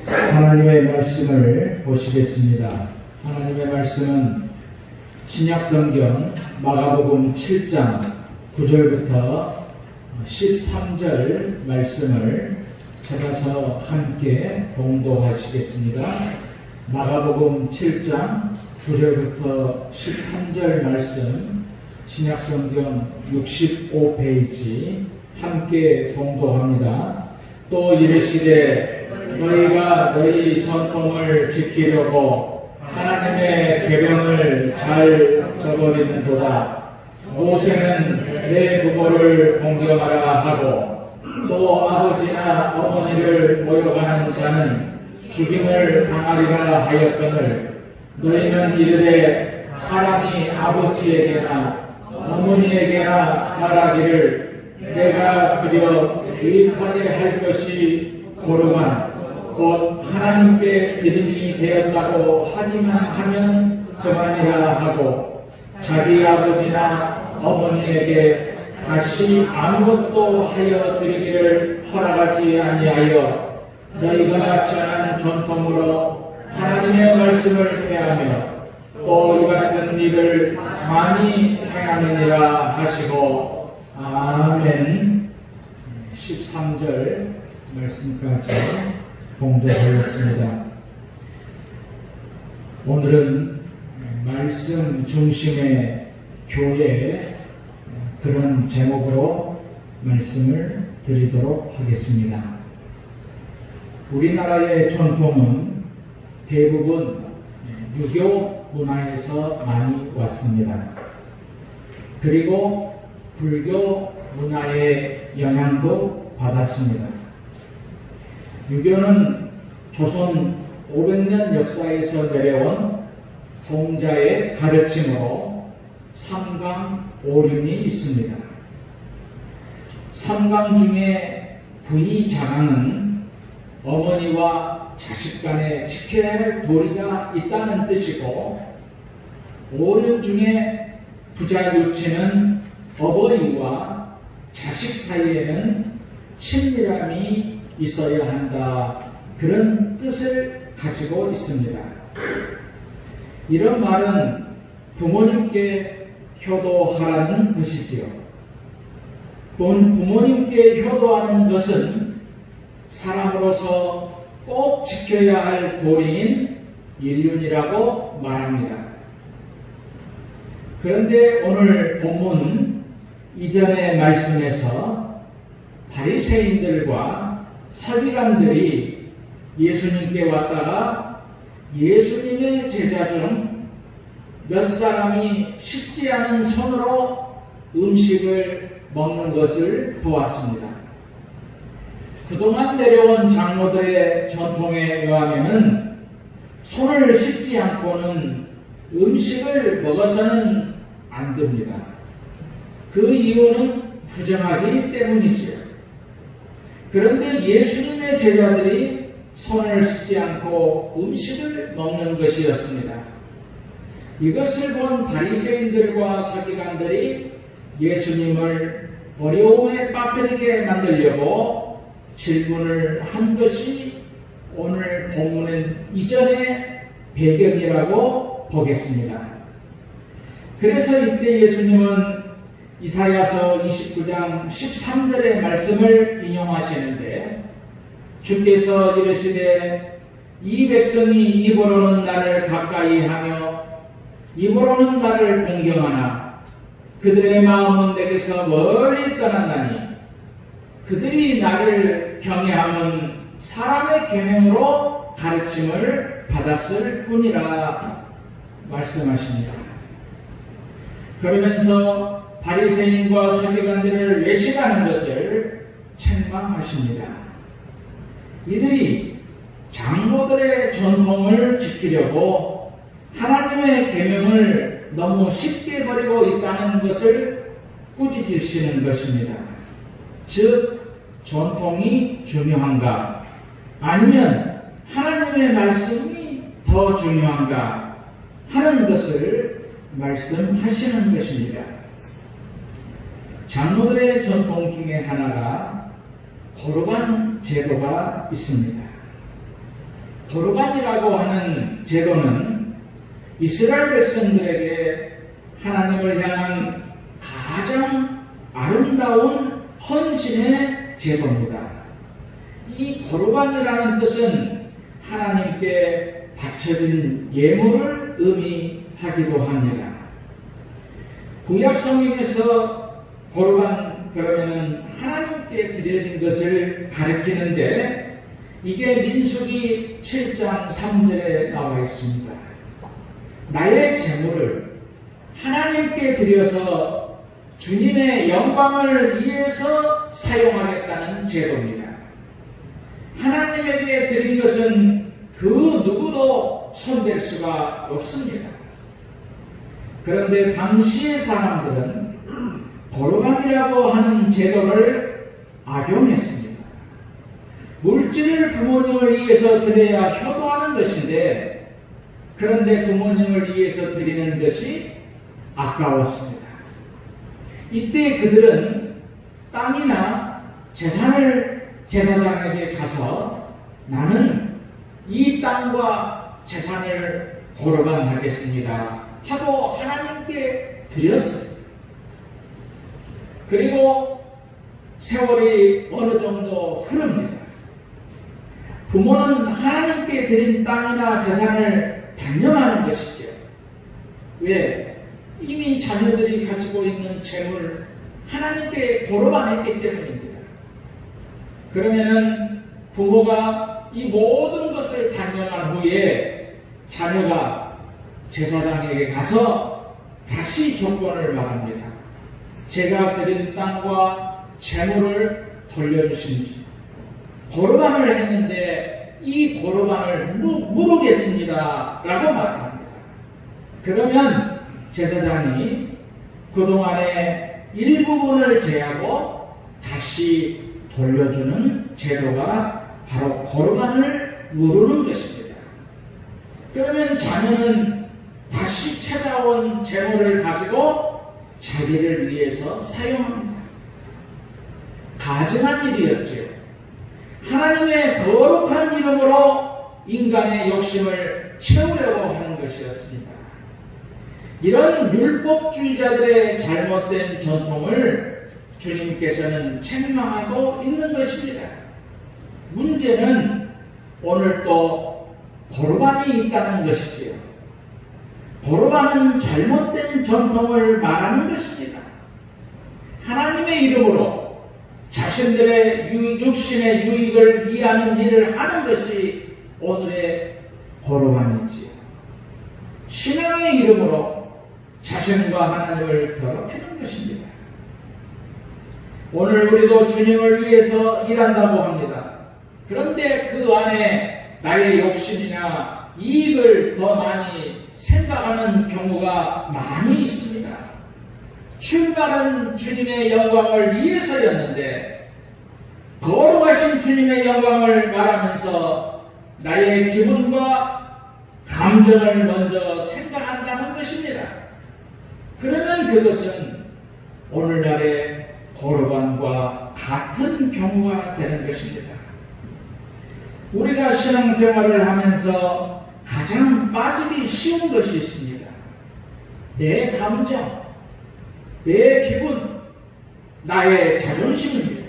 하나님의 말씀을 보시겠습니다. 하나님의 말씀은 신약성경 마가복음 7장 9절부터 13절 말씀을 찾아서 함께 봉독하시겠습니다. 마가복음 7장 9절부터 13절 말씀 신약성경 65페이지 함께 봉독합니다. 또 이르시되 너희가 너희 전통을 지키려고 하나님의 계명을 잘 저버리는도다. 모세는 내 부모를 공경하라 하고 또 아버지나 어머니를 모욕하는 자는 죽임을 당하리라 하였거늘 너희는 이르되 사람이 아버지에게나 어머니에게나 말하기를 내가 드려 유익하게 할 것이 고르만 곧 하나님께 기름이 되었다고 하기만 하면 그만이라 하고 자기 아버지나 어머니에게 다시 아무것도 하여 드리기를 허락하지 아니하여 너희가 전한 전통으로 하나님의 말씀을 폐하며 또 이 같은 일을 많이 행하느니라 하시고 아멘. 13절 말씀까지 봉독하였습니다. 오늘은 말씀 중심의 교회 그런 제목으로 말씀을 드리도록 하겠습니다. 우리나라의 전통은 대부분 유교 문화에서 많이 왔습니다. 그리고 불교 문화의 영향도 받았습니다. 유교는 조선 500년 역사에서 내려온 공자의 가르침으로 삼강오륜이 있습니다. 삼강 중에 부의장항은 어머니와 자식 간에 지켜야 할 도리가 있다는 뜻이고, 오륜 중에 부자유치는 어버이와 자식 사이에는 친밀함이 있어야 한다. 그런 뜻을 가지고 있습니다. 이런 말은 부모님께 효도하라는 것이지요. 부모님께 효도하는 것은 사람으로서 꼭 지켜야 할 도리인 일륜이라고 말합니다. 그런데 오늘 본문 이전의 말씀에서 바리새인들과 서기관들이 예수님께 왔다가 예수님의 제자 중 몇 사람이 씻지 않은 손으로 음식을 먹는 것을 보았습니다. 그동안 내려온 장로들의 전통에 의하면 손을 씻지 않고는 음식을 먹어서는 안 됩니다. 그 이유는 부정하기 때문이지요. 그런데 예수님의 제자들이 손을 씻지 않고 음식을 먹는 것이었습니다. 이것을 본 바리새인들과 서기관들이 예수님을 어려움에 빠뜨리게 만들려고 질문을 한 것이 오늘 본문은 이전의 배경이라고 보겠습니다. 그래서 이때 예수님은 이사야서 29장 13절의 말씀을 인용하시는데 주께서 이르시되 이 백성이 입으로는 나를 가까이 하며 입으로는 나를 공경하나 그들의 마음은 내게서 멀리 떠났나니 그들이 나를 경외함은 사람의 계명으로 가르침을 받았을 뿐이라 말씀하십니다. 그러면서 바리새인과 서기관들을 외식하는 것을 책망하십니다. 이들이 장로들의 전통을 지키려고 하나님의 계명을 너무 쉽게 버리고 있다는 것을 꾸짖으시는 것입니다. 즉 전통이 중요한가 아니면 하나님의 말씀이 더 중요한가 하는 것을 말씀하시는 것입니다. 장로들의 전통 중에 하나가 거룩한 제도가 있습니다. 거르반이라고 하는 제도는 이스라엘 백성들에게 하나님을 향한 가장 아름다운 헌신의 제도입니다. 이 거르반이라는 뜻은 하나님께 바쳐진 예물을 의미하기도 합니다. 구약 성경에서 거르반 그러면은 하나님께 드려진 것을 가리키는데 이게 민수기 7장 3절에 나와 있습니다. 나의 재물을 하나님께 드려서 주님의 영광을 위해서 사용하겠다는 제도입니다. 하나님에게 드린 것은 그 누구도 손댈 수가 없습니다. 그런데 당시의 사람들은 거르반이라고 하는 제도를 악용했습니다. 물질을 부모님을 위해서 드려야 효도하는 것인데 그런데 부모님을 위해서 드리는 것이 아까웠습니다. 이때 그들은 땅이나 재산을 제사장에게 가서 나는 이 땅과 재산을 거르반하겠습니다 하고 하나님께 드렸습니다. 그리고 세월이 어느 정도 흐릅니다. 부모는 하나님께 드린 땅이나 재산을 단념하는 것이죠. 왜? 이미 자녀들이 가지고 있는 재물을 하나님께 거르반했기 때문입니다. 그러면은 부모가 이 모든 것을 단념한 후에 자녀가 제사장에게 가서 다시 조건을 말합니다. 제가 드린 땅과 재물을 돌려주십시오. 거르반을 했는데 이 거르반을 물으겠습니다 라고 말합니다. 그러면 제사장이 그동안의 일부분을 제하고 다시 돌려주는 제도가 바로 거르반을 물으는 것입니다. 그러면 자녀는 다시 찾아온 재물을 가지고 자기를 위해서 사용합니다. 가증한 일이었죠. 하나님의 거룩한 이름으로 인간의 욕심을 채우려고 하는 것이었습니다. 이런 율법주의자들의 잘못된 전통을 주님께서는 책망하고 있는 것입니다. 문제는 오늘 또 거르반이 있다는 것이지요. 거르반은 잘못된 전통을 말하는 것입니다. 하나님의 이름으로 자신들의 육신의 유익을 위하는 일을 하는 것이 오늘의 거르반이지요. 신앙의 이름으로 자신과 하나님을 더럽히는 것입니다. 오늘 우리도 주님을 위해서 일한다고 합니다. 그런데 그 안에 나의 욕심이나 이익을 더 많이 생각하는 경우가 많이 있습니다. 출발은 주님의 영광을 위해서였는데 거룩하신 주님의 영광을 말하면서 나의 기분과 감정을 먼저 생각한다는 것입니다. 그러면 그것은 오늘날의 거르반과 같은 경우가 되는 것입니다. 우리가 신앙생활을 하면서 가장 빠지기 쉬운 것이 있습니다. 내 감정, 내 기분, 나의 자존심입니다.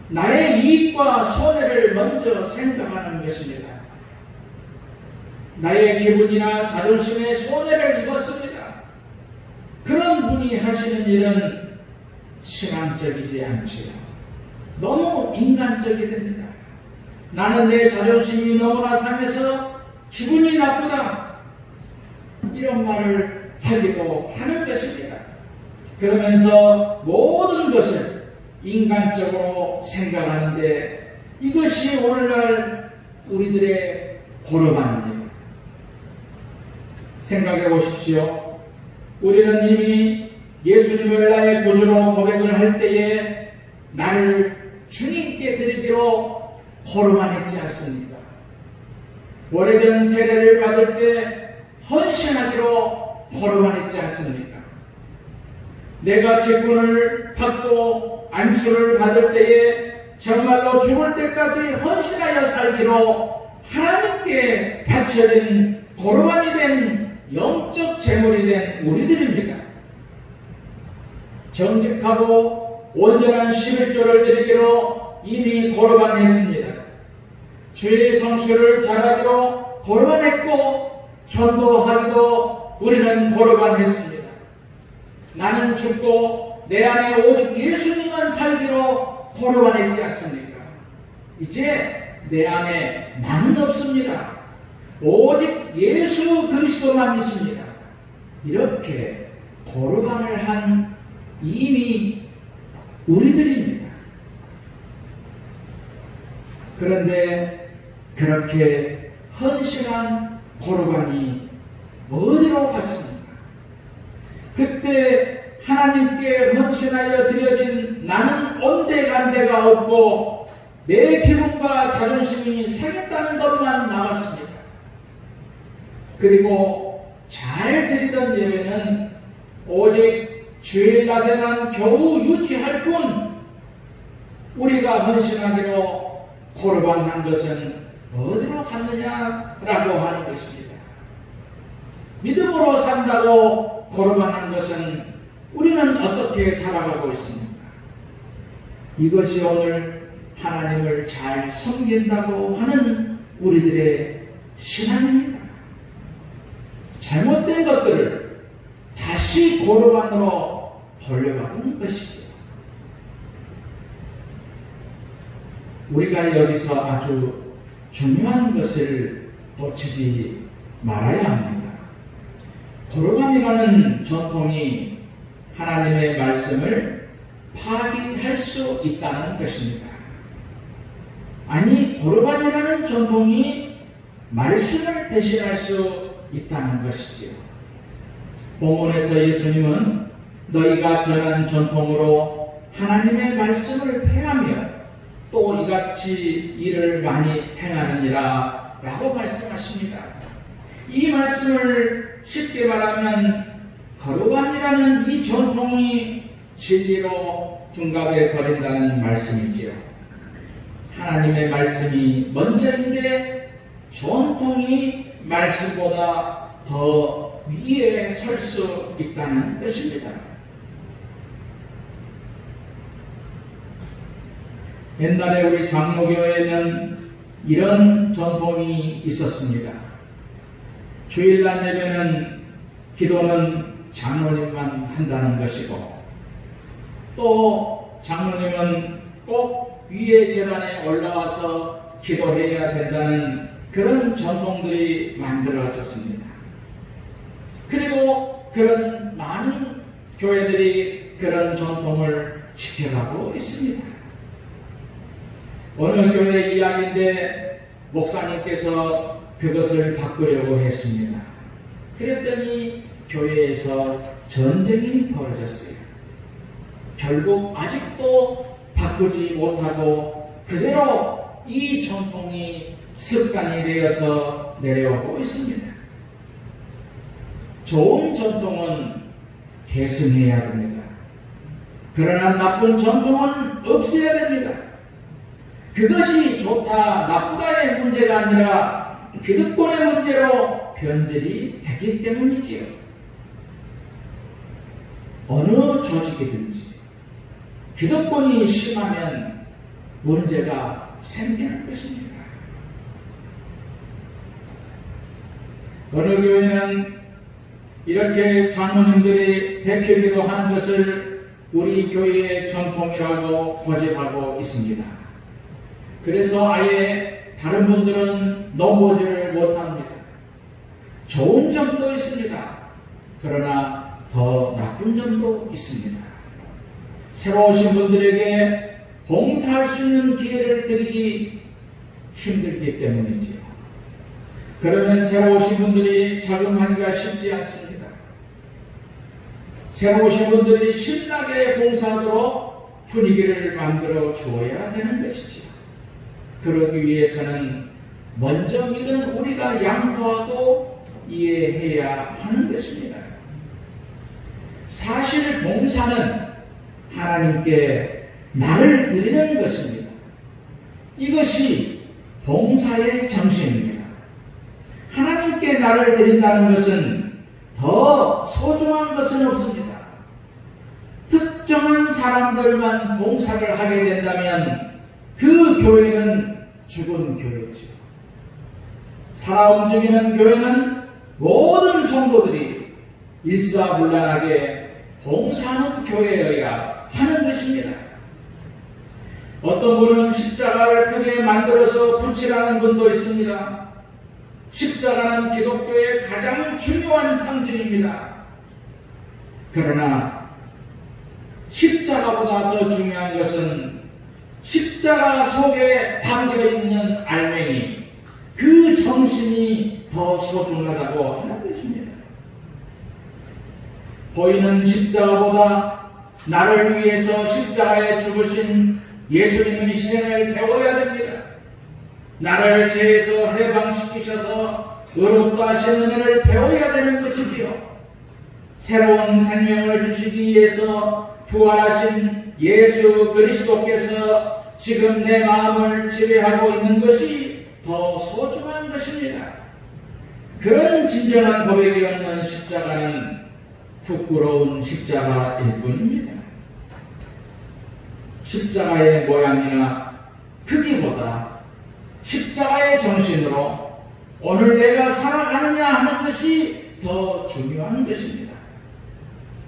나의 이익과 손해를 먼저 생각하는 것입니다. 나의 기분이나 자존심에 손해를 입었습니다. 그런 분이 하시는 일은 신앙적이지 않지요. 너무 인간적이 됩니다. 나는 내 자존심이 너무나 상해서 기분이 나쁘다. 이런 말을 하기도 하는 것입니다. 그러면서 모든 것을 인간적으로 생각하는데 이것이 오늘날 우리들의 거르반입니다. 생각해 보십시오. 우리는 이미 예수님을 나의 구주로 고백을 할 때에 나를 주님께 드리기로 거르반했지 않습니까? 오래된 세례를 받을 때 헌신하기로 거르반했지 않습니까? 내가 직분을 받고 안수를 받을 때에 정말로 죽을 때까지 헌신하여 살기로 하나님께 바쳐진 거룩한이 된 영적 제물이 된 우리들입니다. 정직하고 온전한 11조를 드리기로 이미 거룩한했습니다. 주의 성수를 잘하기로 거룩한했고 전도하기도 우리는 거룩한했습니다. 나는 죽고 내 안에 오직 예수님만 살기로 거룩한했지 않습니까? 이제 내 안에 나는 없습니다. 오직 예수 그리스도만 있습니다. 이렇게 거룩한을 한 이미 우리들입니다. 그런데 그렇게 헌신한 거룩한이 어디로 갔습니까? 그때 하나님께 헌신하여 드려진 나는 온데간데가 없고 내 기분과 자존심이 상했다는 것만 남았습니다. 그리고 잘 드리던 예배는 오직 주일 낮에만 겨우 유지할 뿐 우리가 헌신하기로 거룩한 것은 어디로 갔느냐라고 하는 것입니다. 믿음으로 산다고 거룩한 것은 우리는 어떻게 살아가고 있습니까? 이것이 오늘 하나님을 잘 섬긴다고 하는 우리들의 신앙입니다. 잘못된 것들을 다시 거룩한으로 돌려가는 것이죠. 우리가 여기서 아주 중요한 것을 놓치지 말아야 합니다. 거룩한이라는 전통이 하나님의 말씀을 파기할 수 있다는 것입니다. 아니, 거룩한이라는 전통이 말씀을 대신할 수 있다는 것이지요. 본문에서 예수님은 너희가 전한 전통으로 하나님의 말씀을 폐하며 또 이같이 일을 많이 행하느니라 라고 말씀하십니다. 이 말씀을 쉽게 말하면 거룩한이라는 이 전통이 진리로 둔갑해 버린다는 말씀이지요. 하나님의 말씀이 먼저인데 전통이 말씀보다 더 위에 설 수 있다는 것입니다. 옛날에 우리 장로교회에는 이런 전통이 있었습니다. 주일날 예배는 기도는 장로님만 한다는 것이고 또 장로님은 꼭 위에 제단에 올라와서 기도해야 된다는 그런 전통들이 만들어졌습니다. 그리고 그런 많은 교회들이 그런 전통을 지켜가고 있습니다. 어느 교회 이야기인데 목사님께서 그것을 바꾸려고 했습니다. 그랬더니 교회에서 전쟁이 벌어졌어요. 결국 아직도 바꾸지 못하고 그대로 이 전통이 습관이 되어서 내려오고 있습니다. 좋은 전통은 계승해야 됩니다. 그러나 나쁜 전통은 없애야 됩니다. 그것이 좋다, 나쁘다의 문제가 아니라 기득권의 문제로 변질이 됐기 때문이지요. 어느 조직이든지 기득권이 심하면 문제가 생기는 것입니다. 어느 교회는 이렇게 장로님들이 대표기도 하는 것을 우리 교회의 전통이라고 고집하고 있습니다. 그래서 아예 다른 분들은 넘보지를 못합니다. 좋은 점도 있습니다. 그러나 더 나쁜 점도 있습니다. 새로 오신 분들에게 봉사할 수 있는 기회를 드리기 힘들기 때문이지요. 그러면 새로 오신 분들이 적응하기가 쉽지 않습니다. 새로 오신 분들이 신나게 봉사하도록 분위기를 만들어 주어야 되는 것이지요. 그러기 위해서는 먼저 믿은 우리가 양보하고 이해해야 하는 것입니다. 사실 봉사는 하나님께 나를 드리는 것입니다. 이것이 봉사의 정신입니다. 하나님께 나를 드린다는 것은 더 소중한 것은 없습니다. 특정한 사람들만 봉사를 하게 된다면 그 교회는 죽은 교회지요. 살아 움직이는 교회는 모든 성도들이 일사불란하게 봉사하는 교회여야 하는 것입니다. 어떤 분은 십자가를 크게 만들어서 붙이라는 분도 있습니다. 십자가는 기독교의 가장 중요한 상징입니다. 그러나 십자가보다 더 중요한 것은 십자가 속에 담겨있는 알맹이, 그 정신이 더 소중하다고 하는 것입니다. 보이는 십자가보다 나를 위해서 십자가에 죽으신 예수님의 희생을 배워야 됩니다. 나를 죄에서 해방시키셔서 의롭다 하신 은혜를 배워야 되는 것이지요. 새로운 생명을 주시기 위해서 부활하신 예수 그리스도께서 지금 내 마음을 지배하고 있는 것이 더 소중한 것입니다. 그런 진정한 고백이 없는 십자가는 부끄러운 십자가일 뿐입니다. 십자가의 모양이나 크기보다 십자가의 정신으로 오늘 내가 살아가느냐 하는 것이 더 중요한 것입니다.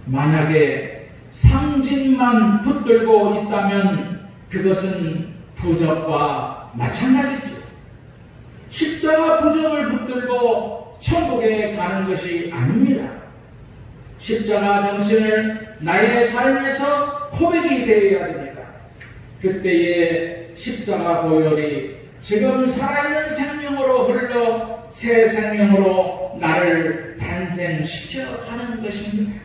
만약에 상징만 붙들고 있다면 그것은 부적과 마찬가지지요. 십자가 부적을 붙들고 천국에 가는 것이 아닙니다. 십자가 정신을 나의 삶에서 고백이 되어야 됩니다. 그때의 십자가 보혈이 지금 살아있는 생명으로 흘러 새 생명으로 나를 탄생시켜 가는 것입니다.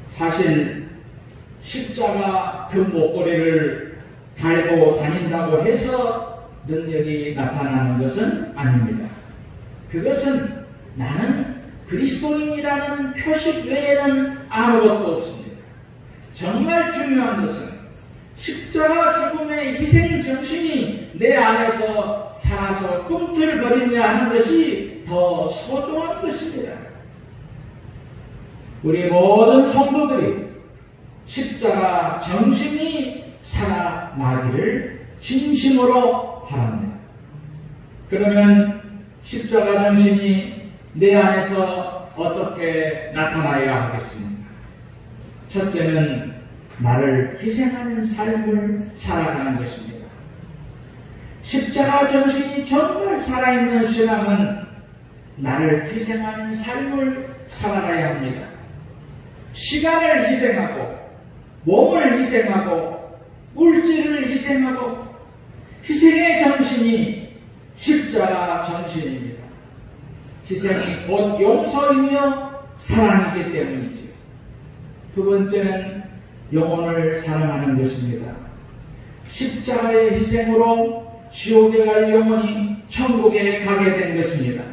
사실 십자가 그 목걸이를 달고 다닌다고 해서 능력이 나타나는 것은 아닙니다. 그것은 나는 그리스도인이라는 표식 외에는 아무것도 없습니다. 정말 중요한 것은 십자가 죽음의 희생 정신이 내 안에서 살아서 꿈틀거리냐 하는 것이 더 소중한 것입니다. 우리 모든 성도들이 십자가 정신이 살아나기를 진심으로 바랍니다. 그러면 십자가 정신이 내 안에서 어떻게 나타나야 하겠습니까? 첫째는 나를 희생하는 삶을 살아가는 것입니다. 십자가 정신이 정말 살아있는 신앙은 나를 희생하는 삶을 살아가야 합니다. 시간을 희생하고 몸을 희생하고 물질을 희생하고 희생의 정신이 십자가 정신입니다. 희생이 곧 용서이며 사랑이기 때문이죠. 두 번째는 영혼을 사랑하는 것입니다. 십자가의 희생으로 지옥에 갈 영혼이 천국에 가게 된 것입니다.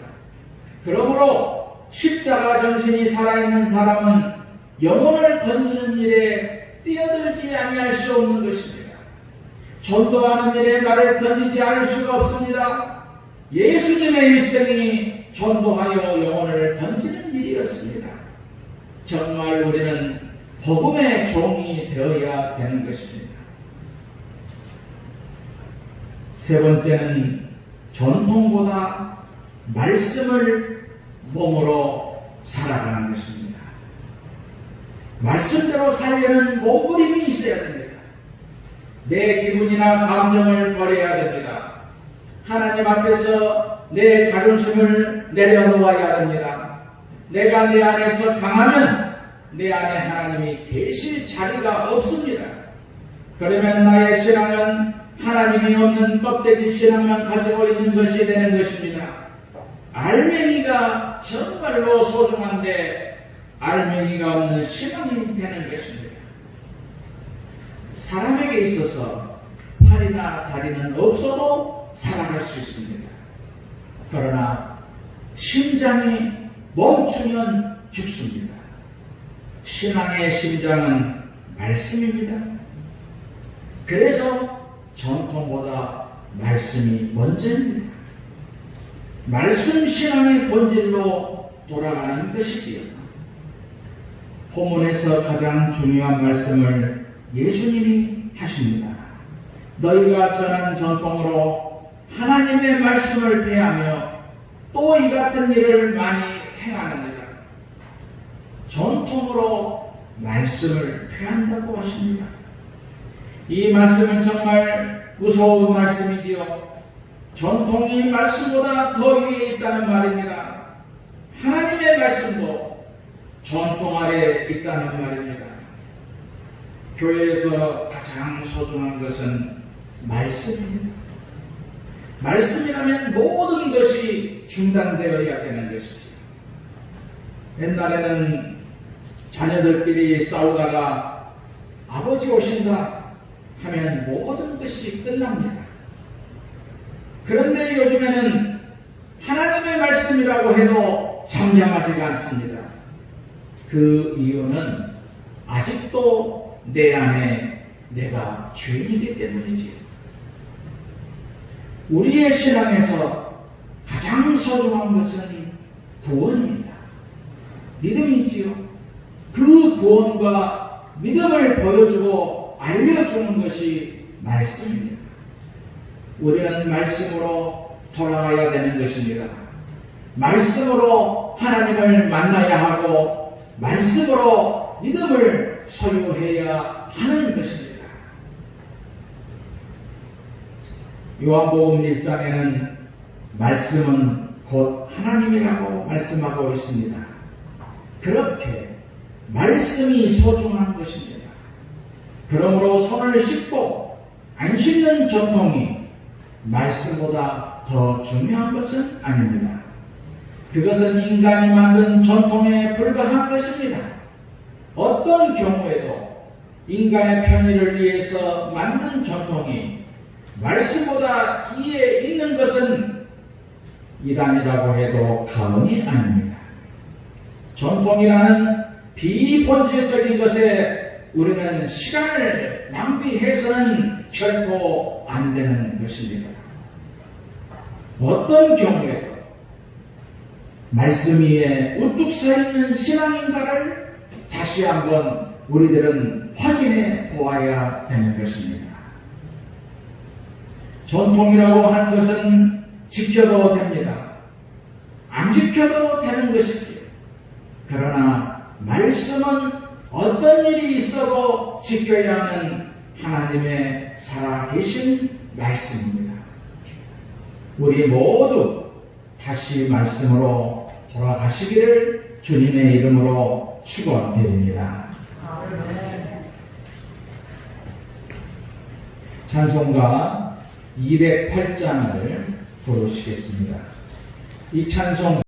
그러므로 십자가 정신이 살아있는 사람은 영혼을 던지는 일에 뛰어들지 아니할 수 없는 것입니다. 전도하는 일에 나를 던지지 않을 수가 없습니다. 예수님의 일생이 전도하여 영혼을 던지는 일이었습니다. 정말 우리는 복음의 종이 되어야 되는 것입니다. 세 번째는 전통보다 말씀을 몸으로 살아가는 것입니다. 말씀대로 살려는 몸부림이 있어야 됩니다. 내 기분이나 감정을 버려야 됩니다. 하나님 앞에서 내 자존심을 내려놓아야 됩니다. 내가 내 안에서 강하면 내 안에 하나님이 계실 자리가 없습니다. 그러면 나의 신앙은 하나님이 없는 껍데기 신앙만 가지고 있는 것이 되는 것입니다. 알맹이가 정말로 소중한데 알맹이가 없는 신앙이 되는 것입니다. 사람에게 있어서 팔이나 다리는 없어도 살아갈 수 있습니다. 그러나 심장이 멈추면 죽습니다. 신앙의 심장은 말씀입니다. 그래서 전통보다 말씀이 먼저입니다. 말씀 신앙의 본질로 돌아가는 것이지요. 본문에서 가장 중요한 말씀을 예수님이 하십니다. 너희가 전하는 전통으로 하나님의 말씀을 폐하며 또 이 같은 일을 많이 행하느니라. 전통으로 말씀을 폐한다고 하십니다. 이 말씀은 정말 무서운 말씀이지요. 전통이 말씀보다 더 위에 있다는 말입니다. 하나님의 말씀도 전통 아래 있다는 말입니다. 교회에서 가장 소중한 것은 말씀입니다. 말씀이라면 모든 것이 중단되어야 되는 것이죠. 옛날에는 자녀들끼리 싸우다가 아버지 오신다 하면 모든 것이 끝납니다. 그런데 요즘에는 하나님의 말씀이라고 해도 잠잠하지가 않습니다. 그 이유는 아직도 내 안에 내가 주인이기 때문이지요. 우리의 신앙에서 가장 소중한 것은 구원입니다. 믿음이지요. 그 구원과 믿음을 보여주고 알려주는 것이 말씀입니다. 우리는 말씀으로 돌아가야 되는 것입니다. 말씀으로 하나님을 만나야 하고 말씀으로 믿음을 소유해야 하는 것입니다. 요한복음 1장에는 말씀은 곧 하나님이라고 말씀하고 있습니다. 그렇게 말씀이 소중한 것입니다. 그러므로 손을 씻고 안 씻는 전통이 말씀보다 더 중요한 것은 아닙니다. 그것은 인간이 만든 전통에 불과한 것입니다. 어떤 경우에도 인간의 편의를 위해서 만든 전통이 말씀보다 위에 있는 것은 이단이라고 해도 과언이 아닙니다. 전통이라는 비본질적인 것에 우리는 시간을 낭비해서는 결코 안 되는 것입니다. 어떤 경우에도 말씀 위에 우뚝 서 있는 신앙인가를 다시 한번 우리들은 확인해 보아야 되는 것입니다. 전통이라고 하는 것은 지켜도 됩니다. 안 지켜도 되는 것이지요. 그러나 말씀은 어떤 일이 있어도 지켜야 하는 하나님의 살아계신 말씀입니다. 우리 모두 다시 말씀으로 돌아가시기를 주님의 이름으로 축원드립니다. 찬송가 208장을 부르시겠습니다. 이 찬송